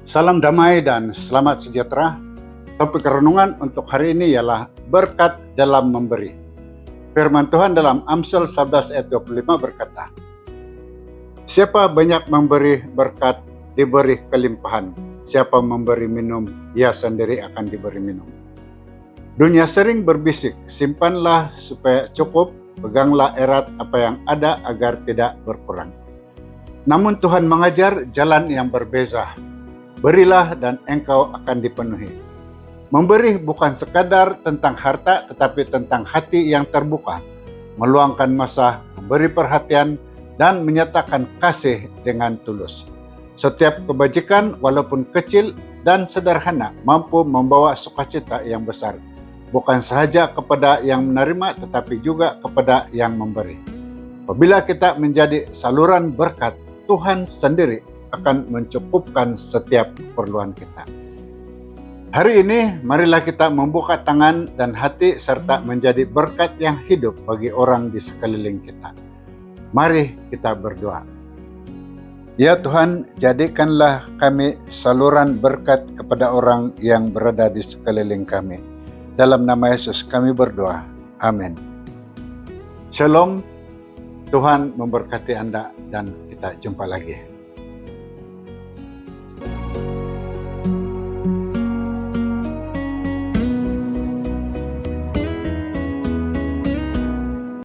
Salam damai dan selamat sejahtera. Topik renungan untuk hari ini ialah berkat dalam memberi. Firman Tuhan dalam Amsal 11 ayat 25 berkata, "Siapa banyak memberi berkat diberi kelimpahan. Siapa memberi minum, ia sendiri akan diberi minum." Dunia sering berbisik, simpanlah supaya cukup, peganglah erat apa yang ada agar tidak berkurang. Namun Tuhan mengajar jalan yang berbeza. Berilah dan engkau akan dipenuhi. Memberi bukan sekadar tentang harta, tetapi tentang hati yang terbuka, meluangkan masa, memberi perhatian, dan menyatakan kasih dengan tulus. Setiap kebajikan, walaupun kecil dan sederhana, mampu membawa sukacita yang besar, bukan sahaja kepada yang menerima, tetapi juga kepada yang memberi. Apabila kita menjadi saluran berkat, Tuhan sendiri akan mencukupkan setiap keperluan kita. Hari ini, marilah kita membuka tangan dan hati serta menjadi berkat yang hidup bagi orang di sekeliling kita. Mari kita berdoa. Ya Tuhan, jadikanlah kami saluran berkat kepada orang yang berada di sekeliling kami. Dalam nama Yesus kami berdoa. Amin. Shalom, Tuhan memberkati Anda dan kita jumpa lagi.